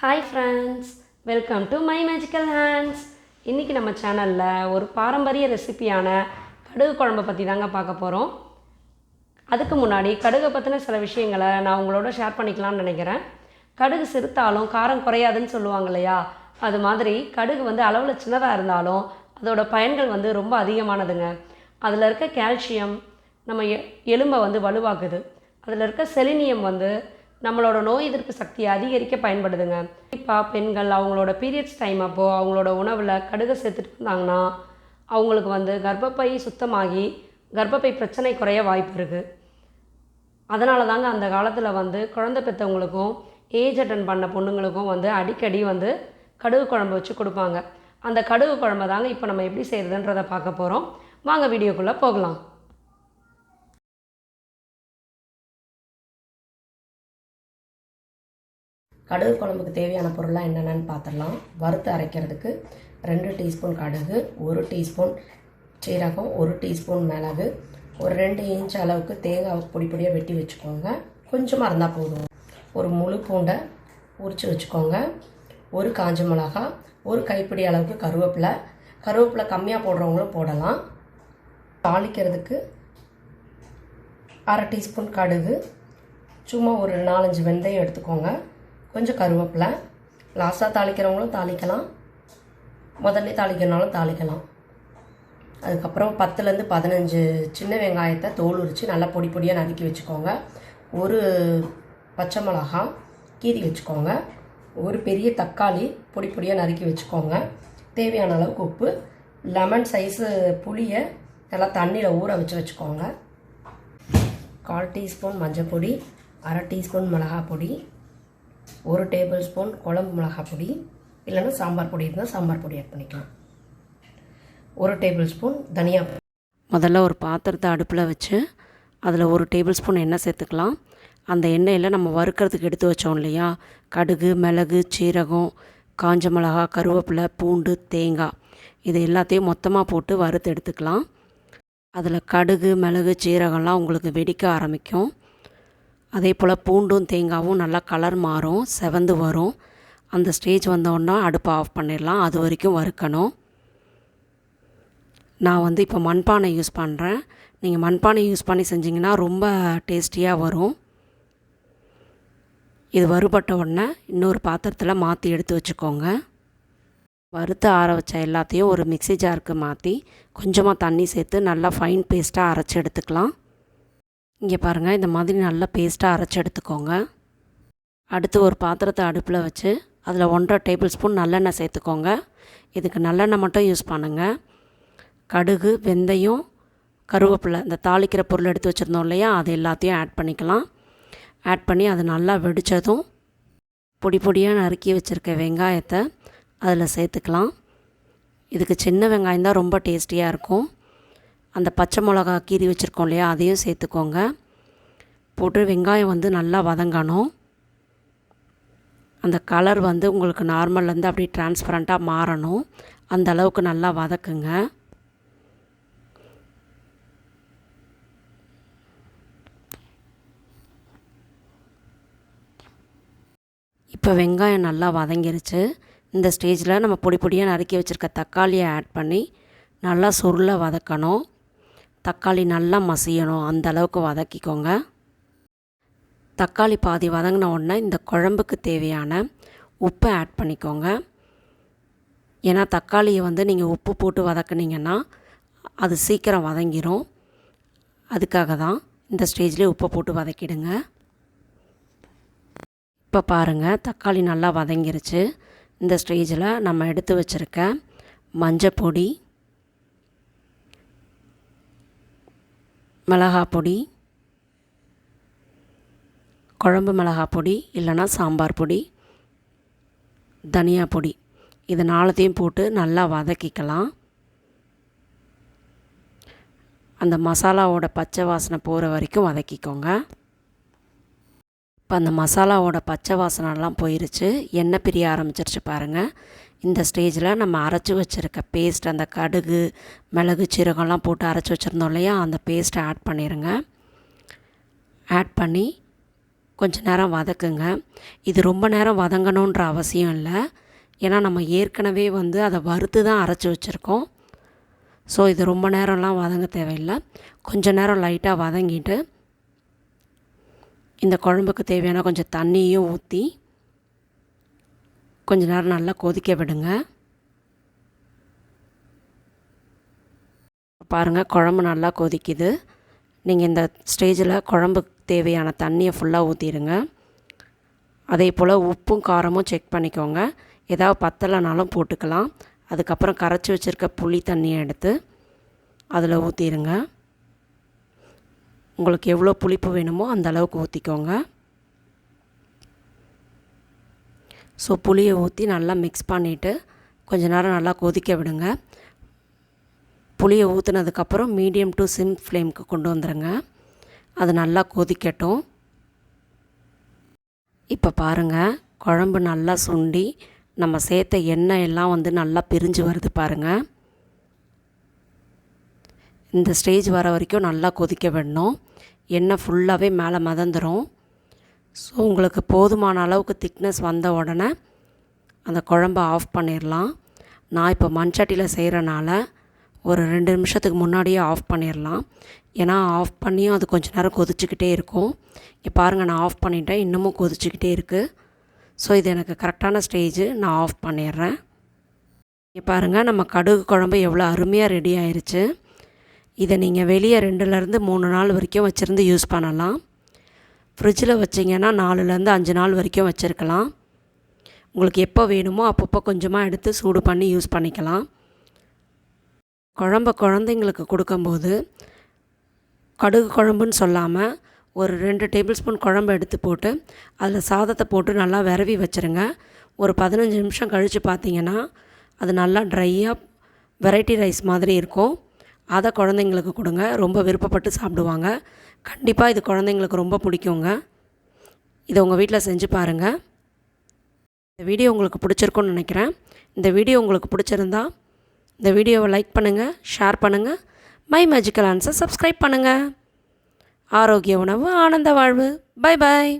Hi friends, welcome to my magical hands. இன்றைக்கி நம்ம சேனலில் ஒரு பாரம்பரிய ரெசிபியான கடுகு குழம்பை பற்றி தாங்க பார்க்க போகிறோம். அதுக்கு முன்னாடி கடுகை பற்றின சில விஷயங்களை நான் உங்களோட ஷேர் பண்ணிக்கலாம்னு நினைக்கிறேன். கடுகு சிறுத்தாலும் காரம் குறையாதுன்னு சொல்லுவாங்க இல்லையா, அது மாதிரி கடுகு அளவில் சின்னதாக இருந்தாலும் அதோட பயன்கள் ரொம்ப அதிகமானதுங்க. அதில் இருக்க கால்சியம் நம்ம எலும்பை வலுவாக்குது. அதில் இருக்க செலினியம் நம்மளோட நோய் எதிர்ப்பு சக்தியை அதிகரிக்க பயன்படுதுங்க. குறிப்பாக பெண்கள் அவங்களோட பீரியட்ஸ் டைம் அப்போது அவங்களோட உணவில் கடுகை சேர்த்துட்டு இருந்தாங்கன்னா அவங்களுக்கு கர்ப்பப்பை சுத்தமாகி கர்ப்பப்பை பிரச்சனை குறைய வாய்ப்பு இருக்குது. அதனால தாங்க அந்த காலத்தில் குழந்தை பெற்றவங்களுக்கும் ஏஜ் அட்டன் பண்ண பொண்ணுங்களுக்கும் அடிக்கடி கடுகு குழம்பு வச்சு கொடுப்பாங்க. அந்த கடுகு குழம்பை தாங்க இப்போ நம்ம எப்படி செய்கிறதுன்றதை பார்க்க போகிறோம். வாங்க வீடியோக்குள்ளே போகலாம். கடுகு குழம்புக்கு தேவையான பொருளாக என்னென்னு பார்த்துடலாம். வறுத்து அரைக்கிறதுக்கு 2 டீஸ்பூன் கடுகு, 1 டீஸ்பூன் சீரகம், 1 டீஸ்பூன் மிளகு, ஒரு 2 இன்ச் அளவுக்கு தேங்காய் பொடி பொடியாக வெட்டி வச்சுக்கோங்க. கொஞ்சமாக இருந்தால் போதும். ஒரு முழு பூண்டை உரித்து வச்சுக்கோங்க. ஒரு காஞ்ச மிளகா, ஒரு கைப்பிடி அளவுக்கு கருவேப்பிலை கம்மியாக போடுறவங்களும் போடலாம். தாளிக்கிறதுக்கு 1/2 டீஸ்பூன் கடுகு, சும்மா ஒரு 4-5 வெந்தயம் எடுத்துக்கோங்க. கொஞ்சம் கருவேப்பிலை. லாஸ்ட்டாக தாளிக்கிறவங்களும் தாளிக்கலாம், முதல்ல தாளிக்கிறனாலும் தாளிக்கலாம். அதுக்கப்புறம் 10லேருந்து 15 சின்ன வெங்காயத்தை தோல் உரித்து நல்லா பொடி பொடியாக நறுக்கி வச்சுக்கோங்க. ஒரு பச்சை மிளகா கீறி வச்சுக்கோங்க. ஒரு பெரிய தக்காளி பொடி பொடியாக நறுக்கி வச்சுக்கோங்க. தேவையான அளவுக்கு உப்பு, லெமன் சைஸு புளியை நல்லா தண்ணியில் ஊற வச்சுக்கோங்க. 1/4 டீஸ்பூன் மஞ்சள் பொடி, 1/2 டீஸ்பூன் மிளகாய் பொடி, 1 டேபிள் ஸ்பூன் குழம்பு மிளகாய் பொடி, இல்லைன்னா சாம்பார் பொடி இருந்தால் சாம்பார் பொடி ஆட் பண்ணிக்கலாம். 1 டேபிள் ஸ்பூன் தனியா. முதல்ல ஒரு பாத்திரத்தை அடுப்பில் வச்சு அதில் 1 டேபிள் ஸ்பூன் எண்ணெய் சேர்த்துக்கலாம். அந்த எண்ணெயில் நம்ம வறுக்கிறதுக்கு எடுத்து வச்சோம் இல்லையா, கடுகு, மிளகு, சீரகம், காஞ்ச மிளகா, கருவேப்பிலை, பூண்டு, தேங்காய், இது எல்லாத்தையும் மொத்தமாக போட்டு வறுத்து எடுத்துக்கலாம். அதில் கடுகு, மிளகு, சீரகம்லாம் உங்களுக்கு வெடிக்க ஆரம்பிக்கும். அதே போல் பூண்டும் தேங்காயும் நல்லா கலர் மாறும், செவந்து வரும். அந்த ஸ்டேஜ் வந்தோன்னா அடுப்பை ஆஃப் பண்ணிடலாம். அது வரைக்கும் வறுக்கணும். நான் இப்போ மண்பானை யூஸ் பண்ணுறேன். நீங்கள் மண்பானை யூஸ் பண்ணி செஞ்சிங்கன்னா ரொம்ப டேஸ்டியாக வரும். இது வறுபட்ட உடனே இன்னொரு பாத்திரத்தில் மாற்றி எடுத்து வச்சுக்கோங்க. வறுத்து ஆற வச்ச எல்லாத்தையும் ஒரு மிக்ஸி ஜாருக்கு மாற்றி கொஞ்சமாக தண்ணி சேர்த்து நல்லா ஃபைன் பேஸ்ட்டாக அரைச்சி எடுத்துக்கலாம். இங்கே பாருங்கள், இந்த மாதிரி நல்லா பேஸ்ட்டாக அரைச்சி எடுத்துக்கோங்க. அடுத்து ஒரு பாத்திரத்தை அடுப்பில் வச்சு அதில் 1.5 டேபிள் ஸ்பூன் நல்லெண்ணெய் சேர்த்துக்கோங்க. இதுக்கு நல்லெண்ணெய் மட்டும் யூஸ் பண்ணுங்கள். கடுகு, வெந்தயம், கருவேப்பிலை, இந்த தாளிக்கிற பொருள் எடுத்து வச்சுருந்தோம் இல்லையா, அது எல்லாத்தையும் ஆட் பண்ணிக்கலாம். ஆட் பண்ணி அது நல்லா வெடித்ததும் பொடி பொடியாக நறுக்கி வச்சுருக்க வெங்காயத்தை அதில் சேர்த்துக்கலாம். இதுக்கு சின்ன வெங்காயம் தான் ரொம்ப டேஸ்டியாக இருக்கும். அந்த பச்சை மிளகா கீறி வச்சுருக்கோம் இல்லையா, அதையும் சேர்த்துக்கோங்க. போட்டு வெங்காயம் நல்லா வதங்கணும். அந்த கலர் உங்களுக்கு நார்மல்லேருந்து அப்படியே டிரான்ஸ்பரண்ட்டாக மாறணும். அந்த அளவுக்கு நல்லா வதக்குங்க. இப்போ வெங்காயம் நல்லா வதங்கிருச்சு. இந்த ஸ்டேஜில் நம்ம பொடி பொடியாக நறுக்கி வச்சுருக்க தக்காளியை ஆட் பண்ணி நல்லா சுருள வதக்கணும். தக்காளி நல்லா மசியணும், அந்த அளவுக்கு வதக்கிக்கோங்க. தக்காளி பாதி வதங்கின உடனே இந்த குழம்புக்கு தேவையான உப்பை ஆட் பண்ணிக்கோங்க. ஏன்னா தக்காளியை நீங்கள் உப்பு போட்டு வதக்குனீங்கன்னா அது சீக்கிரம் வதங்கிடும். அதுக்காக தான் இந்த ஸ்டேஜ்லேயே உப்பை போட்டு வதக்கிடுங்க. இப்போ பாருங்கள், தக்காளி நல்லா வதங்கிருச்சு. இந்த ஸ்டேஜில் நம்ம எடுத்து வச்சுருக்க மஞ்சள் பொடி, மிளகாய் பொடி, குழம்பு மிளகாய் பொடி இல்லைன்னா சாம்பார் பொடி, தனியா பொடி, இது 4த்தையும் போட்டு நல்லா வதக்கிக்கலாம். அந்த மசாலாவோட பச்சை வாசனை போகிற வரைக்கும் வதக்கிக்கோங்க. இப்போ அந்த மசாலாவோட பச்சை வாசனைலாம் போயிருச்சு, எண்ணெய் பிரிய ஆரம்பிச்சிருச்சு பாருங்கள். இந்த ஸ்டேஜில் நம்ம அரைச்சி வச்சுருக்க பேஸ்ட், அந்த கடுகு, மிளகு, சீரகம்லாம் போட்டு அரைச்சி வச்சுருந்தோம் இல்லையா, அந்த பேஸ்ட்டை ஆட் பண்ணிடுங்க. ஆட் பண்ணி கொஞ்ச நேரம் வதக்குங்க. இது ரொம்ப நேரம் வதங்கணுன்ற அவசியம் இல்லை. ஏன்னா நம்ம ஏற்கனவே வந்து அதை வறுத்து தான் அரைச்சி வச்சுருக்கோம். ஸோ இது ரொம்ப நேரம்லாம் வதங்க தேவையில்லை. கொஞ்ச நேரம் லைட்டாக வதங்கிட்டு இந்த குழம்புக்கு தேவையான கொஞ்சம் தண்ணியும் ஊற்றி கொஞ்ச நேரம் நல்லா கொதிக்க விடுங்க. பாருங்கள், குழம்பு நல்லா கொதிக்குது. நீங்கள் இந்த ஸ்டேஜில் குழம்புக்கு தேவையான தண்ணியை ஃபுல்லாக ஊற்றிடுங்க. அதே போல் உப்பும் காரமும் செக் பண்ணிக்கோங்க. ஏதாவது பத்தலைனாலும் போட்டுக்கலாம். அதுக்கப்புறம் கரைச்சி வச்சுருக்க புளி தண்ணியை எடுத்து அதில் ஊற்றிடுங்க. உங்களுக்கு எவ்வளோ புளிப்பு வேணுமோ அந்த அளவுக்கு ஊற்றிக்கோங்க. ஸோ புளியை ஊற்றி நல்லா மிக்ஸ் பண்ணிவிட்டு கொஞ்ச நேரம் நல்லா கொதிக்க விடுங்க. புளியை ஊற்றுனதுக்கப்புறம் மீடியம் டு சிம் ஃப்ளேமுக்கு கொண்டு வந்துடுங்க. அது நல்லா கொதிக்கட்டும். இப்போ பாருங்கள், குழம்பு நல்லா சுண்டி நம்ம சேர்த்த எண்ணெய் எல்லாம் வந்து நல்லா பிரிஞ்சு வருது பாருங்கள். இந்த ஸ்டேஜ் வர வரைக்கும் நல்லா கொதிக்க விடணும். எண்ணெய் ஃபுல்லாகவே மேலே மிதந்துடும். ஸோ உங்களுக்கு போதுமான அளவுக்கு திக்னஸ் வந்த உடனே அந்த குழம்பை ஆஃப் பண்ணிடலாம். நான் இப்போ மண்சட்டியில் செய்கிறனால ஒரு 2 நிமிஷத்துக்கு முன்னாடியே ஆஃப் பண்ணிடலாம். ஏன்னா ஆஃப் பண்ணியும் அது கொஞ்சம் நேரம் கொதிச்சுக்கிட்டே இருக்கும். இங்கே பாருங்கள், நான் ஆஃப் பண்ணிட்டேன், இன்னமும் கொதிச்சுக்கிட்டே இருக்குது. ஸோ இது எனக்கு கரெக்டான ஸ்டேஜு. நான் ஆஃப் பண்ணிடுறேன். இங்கே பாருங்கள், நம்ம கடுகு குழம்பு எவ்வளோ அருமையாக ரெடி ஆயிடுச்சு. இதை நீங்கள் வெளியே 2லேருந்து 3 நாள் வரைக்கும் வச்சுருந்து யூஸ் பண்ணலாம். ஃப்ரிட்ஜில் வச்சிங்கன்னா 4லேருந்து 5 நாள் வரைக்கும் வச்சுருக்கலாம். உங்களுக்கு எப்போ வேணுமோ அப்பப்போ கொஞ்சமாக எடுத்து சூடு பண்ணி யூஸ் பண்ணிக்கலாம். குழந்தைங்களுக்கு கொடுக்கும்போது கடுகு குழம்புன்னு சொல்லாமல் ஒரு 2 டேபிள் ஸ்பூன் குழம்பு எடுத்து போட்டு அதில் சாதத்தை போட்டு நல்லா விரவி வச்சுருங்க. ஒரு 15 நிமிஷம் கழித்து பார்த்தீங்கன்னா அது நல்லா ட்ரையாக வெரைட்டி ரைஸ் மாதிரி இருக்கும். அதை குழந்தைங்களுக்கு கொடுங்க. ரொம்ப விருப்பப்பட்டு சாப்பிடுவாங்க. கண்டிப்பாக இது குழந்தைங்களுக்கு ரொம்ப பிடிக்குங்க. இதை உங்கள் வீட்டில் செஞ்சு பாருங்கள். இந்த வீடியோ உங்களுக்கு பிடிச்சிருக்குன்னு நினைக்கிறேன். இந்த வீடியோ உங்களுக்கு பிடிச்சிருந்தா இந்த வீடியோவை லைக் பண்ணுங்கள், ஷேர் பண்ணுங்கள், மை மேஜிக்கல் ஹேண்ட்ஸை சப்ஸ்கிரைப் பண்ணுங்கள். ஆரோக்கிய உணவு, ஆனந்த வாழ்வு. Bye bye.